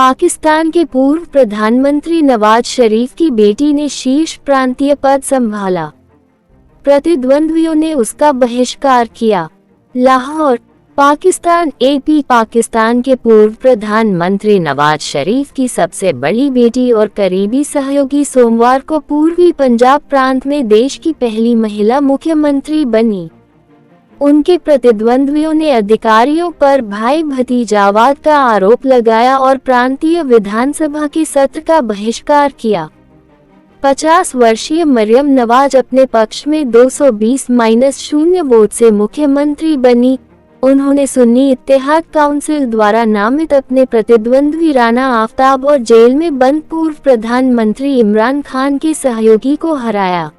पाकिस्तान के पूर्व प्रधानमंत्री नवाज शरीफ की बेटी ने शीर्ष प्रांतीय पद संभाला। प्रतिद्वंद्वियों ने उसका बहिष्कार किया। लाहौर, पाकिस्तान। पाकिस्तान के पूर्व प्रधानमंत्री नवाज शरीफ की सबसे बड़ी बेटी और करीबी सहयोगी सोमवार को पूर्वी पंजाब प्रांत में देश की पहली महिला मुख्यमंत्री बनी। उनके प्रतिद्वंद्वियों ने अधिकारियों पर भाई भतीजावाद का आरोप लगाया और प्रांतीय विधानसभा के सत्र का बहिष्कार किया। 50 वर्षीय मरियम नवाज अपने पक्ष में 220-0 वोट से मुख्यमंत्री बनी। उन्होंने सुन्नी इत्तेहाद काउंसिल द्वारा नामित अपने प्रतिद्वंद्वी राना आफ्ताब और जेल में बंद पूर्व प्रधानमंत्री इमरान खान के सहयोगी को हराया।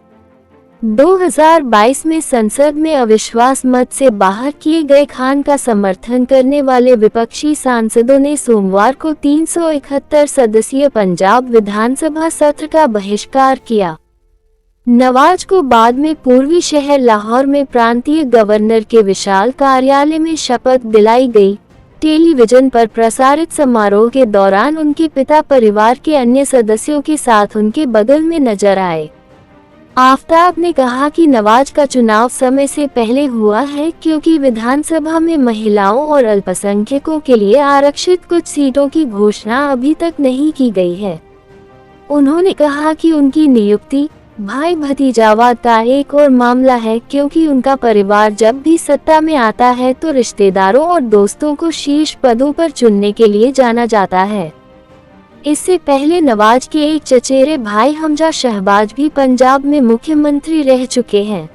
2022 में संसद में अविश्वास मत से बाहर किए गए खान का समर्थन करने वाले विपक्षी सांसदों ने सोमवार को 371 सदस्यीय पंजाब विधानसभा सत्र का बहिष्कार किया। नवाज को बाद में पूर्वी शहर लाहौर में प्रांतीय गवर्नर के विशाल कार्यालय में शपथ दिलाई गई। टेलीविजन पर प्रसारित समारोह के दौरान उनके पिता परिवार के अन्य सदस्यों के साथ उनके बगल में नजर आए। आफ्ताब ने कहा कि नवाज का चुनाव समय से पहले हुआ है क्योंकि विधानसभा में महिलाओं और अल्पसंख्यकों के लिए आरक्षित कुछ सीटों की घोषणा अभी तक नहीं की गई है। उन्होंने कहा कि उनकी नियुक्ति भाई भतीजावाद का एक और मामला है क्योंकि उनका परिवार जब भी सत्ता में आता है तो रिश्तेदारों और दोस्तों को शीर्ष पदों पर चुनने के लिए जाना जाता है। इससे पहले नवाज के एक चचेरे भाई हमजा शहबाज भी पंजाब में मुख्यमंत्री रह चुके हैं।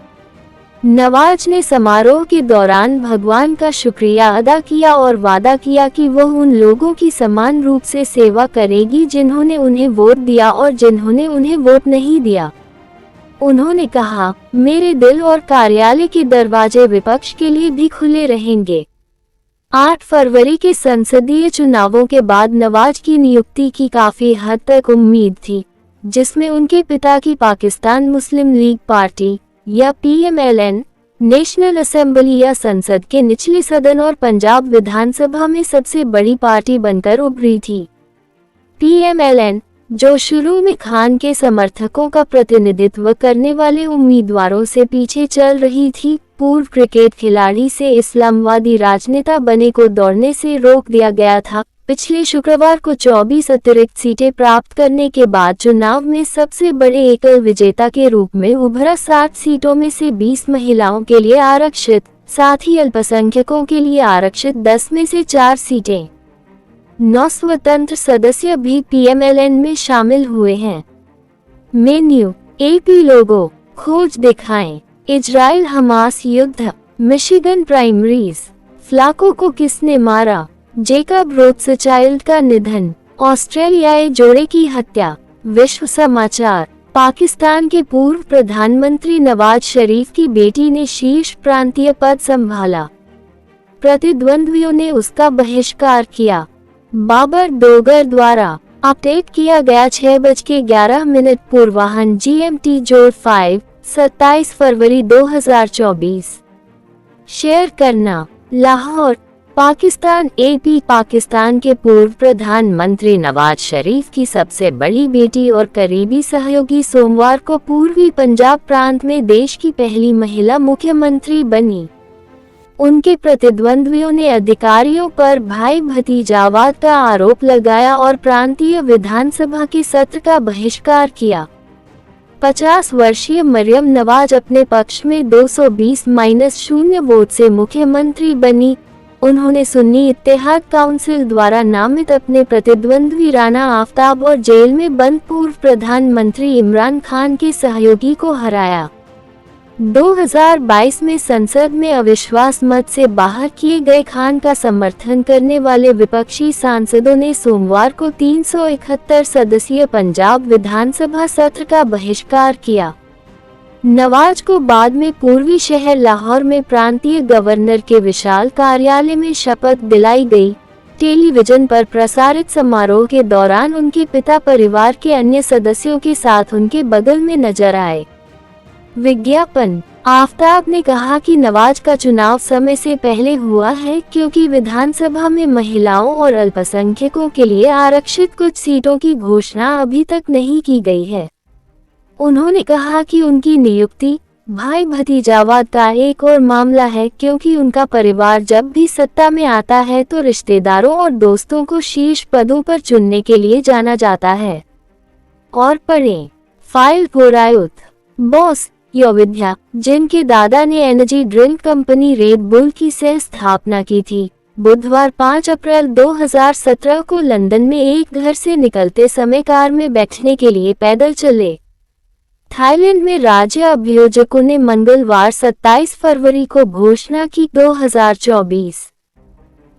नवाज ने समारोह के दौरान भगवान का शुक्रिया अदा किया और वादा किया कि वह उन लोगों की समान रूप से सेवा करेगी जिन्होंने उन्हें वोट दिया और जिन्होंने उन्हें वोट नहीं दिया। उन्होंने कहा, मेरे दिल और कार्यालय के दरवाजे विपक्ष के लिए भी खुले रहेंगे। 8 फरवरी के संसदीय चुनावों के बाद नवाज की नियुक्ति की काफी हद तक उम्मीद थी, जिसमें उनके पिता की पाकिस्तान मुस्लिम लीग पार्टी या PMLN नेशनल असेंबली या संसद के निचले सदन और पंजाब विधानसभा में सबसे बड़ी पार्टी बनकर उभरी थी। PMLN, जो शुरू में खान के समर्थकों का प्रतिनिधित्व करने वाले उम्मीदवारों से पीछे चल रही थी, पूर्व क्रिकेट खिलाड़ी से इस्लामवादी राजनेता बने को दौड़ने से रोक दिया गया था। पिछले शुक्रवार को 24 अतिरिक्त सीटें प्राप्त करने के बाद चुनाव में सबसे बड़े एकल विजेता के रूप में उभरा। 60 सीटों में से 20 महिलाओं के लिए आरक्षित, साथ ही अल्पसंख्यकों के लिए आरक्षित 10 में से 4 सीटें। 9 स्वतंत्र सदस्य भी PMLN में शामिल हुए हैं। मेन्यू, AP लोगो, खोज दिखाएं। इजराइल हमास युद्ध, मिशिगन प्राइमरीज, फ्लाको को किसने मारा, जेकब रोथस्चाइल्ड का निधन, ऑस्ट्रेलियाई जोड़े की हत्या। विश्व समाचार। पाकिस्तान के पूर्व प्रधानमंत्री नवाज शरीफ की बेटी ने शीर्ष प्रांतीय पद संभाला। प्रतिद्वंद्वियों ने उसका बहिष्कार किया। बाबर डोगर द्वारा अपडेट किया गया 6:11 पूर्वाह्न GMT/5, 27 फरवरी 2024। शेयर करना। लाहौर, पाकिस्तान। पाकिस्तान के पूर्व प्रधानमंत्री नवाज शरीफ की सबसे बड़ी बेटी और करीबी सहयोगी सोमवार को पूर्वी पंजाब प्रांत में देश की पहली महिला मुख्यमंत्री बनी। उनके प्रतिद्वंद्वियों ने अधिकारियों पर भाई भतीजावाद का आरोप लगाया और प्रांतीय विधानसभा के सत्र का बहिष्कार किया। 50 वर्षीय मरियम नवाज अपने पक्ष में 220-0 वोट से मुख्यमंत्री बनी। उन्होंने सुन्नी इत्तेहाद काउंसिल द्वारा नामित अपने प्रतिद्वंद्वी राना आफ्ताब और जेल में बंद पूर्व प्रधानमंत्री इमरान खान के सहयोगी को हराया। 2022 में संसद में अविश्वास मत से बाहर किए गए खान का समर्थन करने वाले विपक्षी सांसदों ने सोमवार को 371 सदस्यीय पंजाब विधानसभा सत्र का बहिष्कार किया। नवाज को बाद में पूर्वी शहर लाहौर में प्रांतीय गवर्नर के विशाल कार्यालय में शपथ दिलाई गई। टेलीविजन पर प्रसारित समारोह के दौरान उनके पिता परिवार के अन्य सदस्यों के साथ उनके बगल में नजर आए। विज्ञापन। आफताब ने कहा कि नवाज का चुनाव समय से पहले हुआ है क्योंकि विधानसभा में महिलाओं और अल्पसंख्यकों के लिए आरक्षित कुछ सीटों की घोषणा अभी तक नहीं की गई है। उन्होंने कहा कि उनकी नियुक्ति भाई भतीजावाद का एक और मामला है क्योंकि उनका परिवार जब भी सत्ता में आता है तो रिश्तेदारों और दोस्तों को शीर्ष पदों पर चुनने के लिए जाना जाता है। और पढ़ें फाइल घोरायुत बॉस योविद्या, जिनके दादा ने energy drink company red bull की सह स्थापना की थी, बुधवार 5 अप्रैल 2017 को लंदन में एक घर से निकलते समय कार में बैठने के लिए पैदल चले। थाईलैंड में राज्य अभियोजकों ने मंगलवार 27 फरवरी को घोषणा की 2024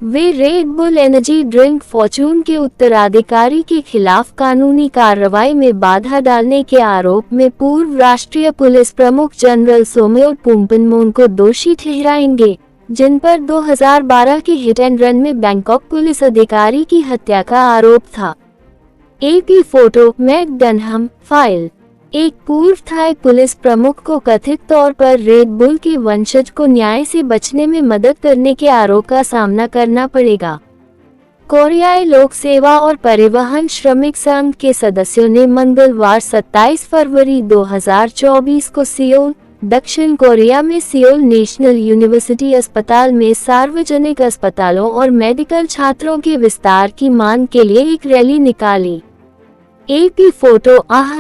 वे Red Bull energy drink fortune के उत्तराधिकारी के खिलाफ कानूनी कार्रवाई में बाधा डालने के आरोप में पूर्व राष्ट्रीय पुलिस प्रमुख जनरल सोमयोट पुंपनमोन को दोषी ठहराएंगे, जिन पर 2012 के हिट एंड रन में बैंकॉक पुलिस अधिकारी की हत्या का आरोप था। एपी फोटो मैक डनहम फाइल एक पूर्व थाई पुलिस प्रमुख को कथित तौर पर रेड बुल के वंशज को न्याय से बचने में मदद करने के आरोप का सामना करना पड़ेगा। कोरियाई लोक सेवा और परिवहन श्रमिक संघ के सदस्यों ने मंगलवार 27 फरवरी 2024 को सियोल, दक्षिण कोरिया में सियोल नेशनल यूनिवर्सिटी अस्पताल में सार्वजनिक अस्पतालों और मेडिकल छात्रों के विस्तार की मांग के लिए एक रैली निकाली। एपी फोटो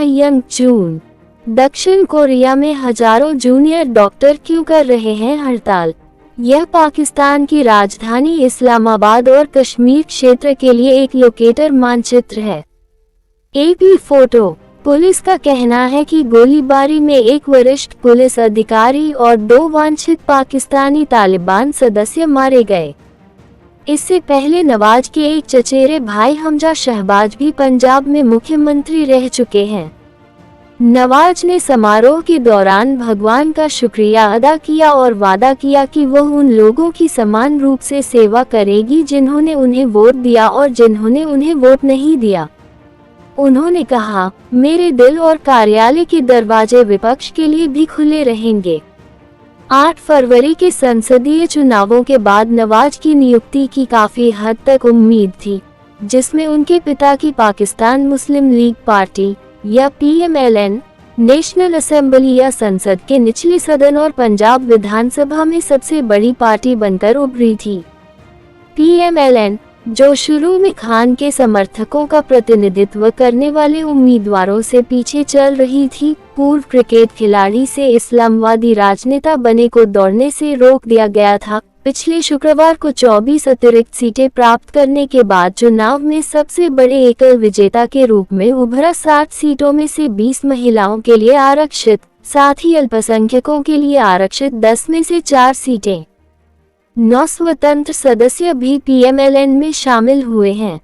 यंग जून दक्षिण कोरिया में हजारों जूनियर डॉक्टर क्यों कर रहे हैं हड़ताल। यह पाकिस्तान की राजधानी इस्लामाबाद और कश्मीर क्षेत्र के लिए एक लोकेटर मानचित्र है। एपी फोटो पुलिस का कहना है कि गोलीबारी में एक वरिष्ठ पुलिस अधिकारी और 2 वांछित पाकिस्तानी तालिबान सदस्य मारे गए। इससे पहले नवाज के एक चचेरे भाई हमजा शहबाज भी पंजाब में मुख्यमंत्री रह चुके हैं। नवाज ने समारोह के दौरान भगवान का शुक्रिया अदा किया और वादा किया कि वह उन लोगों की समान रूप से सेवा करेगी जिन्होंने उन्हें वोट दिया और जिन्होंने उन्हें वोट नहीं दिया। उन्होंने कहा, मेरे दिल और कार्यालय के दरवाजे विपक्ष के लिए भी खुले रहेंगे। 8 फरवरी के संसदीय चुनावों के बाद नवाज की नियुक्ति की काफी हद तक उम्मीद थी, जिसमें उनके पिता की पाकिस्तान मुस्लिम लीग पार्टी या PMLN नेशनल असेंबली या संसद के निचले सदन और पंजाब विधानसभा में सबसे बड़ी पार्टी बनकर उभरी थी। PMLN, जो शुरू में खान के समर्थकों का प्रतिनिधित्व करने वाले उम्मीदवारों से पीछे चल रही थी, पूर्व क्रिकेट खिलाड़ी से इस्लामवादी राजनेता बने को दौड़ने से रोक दिया गया था। पिछले शुक्रवार को 24 अतिरिक्त सीटें प्राप्त करने के बाद चुनाव में सबसे बड़े एकल विजेता के रूप में उभरा। 60 सीटों में से 20 महिलाओं के लिए आरक्षित, साथ ही अल्पसंख्यकों के लिए आरक्षित 10 में से 4 सीटें। 9 स्वतंत्र सदस्य भी PMLN में शामिल हुए हैं।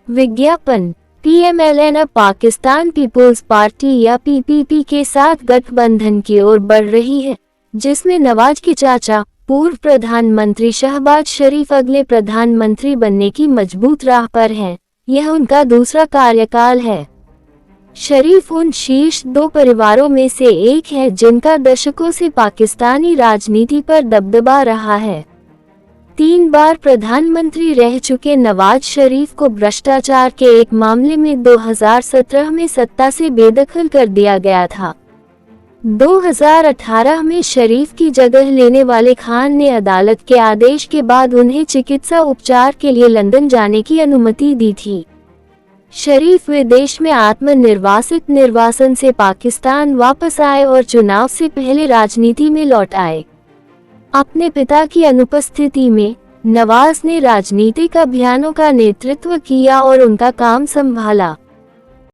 विज्ञापन PMLN अब पाकिस्तान पीपुल्स पार्टी या PPP के साथ गठबंधन की ओर बढ़ रही है, जिसमें नवाज के चाचा पूर्व प्रधानमंत्री शहबाज शरीफ अगले प्रधानमंत्री बनने की मजबूत राह पर हैं। यह उनका दूसरा कार्यकाल है। शरीफ उन शीर्ष 2 परिवारों में से एक है जिनका दशकों से पाकिस्तानी राजनीति पर दबदबा रहा है। 3 बार प्रधानमंत्री रह चुके नवाज शरीफ को भ्रष्टाचार के एक मामले में 2017 में सत्ता से बेदखल कर दिया गया था। 2018 में शरीफ की जगह लेने वाले खान ने अदालत के आदेश के बाद उन्हें चिकित्सा उपचार के लिए लंदन जाने की अनुमति दी थी। शरीफ विदेश में आत्मनिर्वासित निर्वासन से पाकिस्तान वापस आए और चुनाव से पहले राजनीति में लौट आए। अपने पिता की अनुपस्थिति में नवाज ने राजनीतिक अभियानों का नेतृत्व किया और उनका काम संभाला।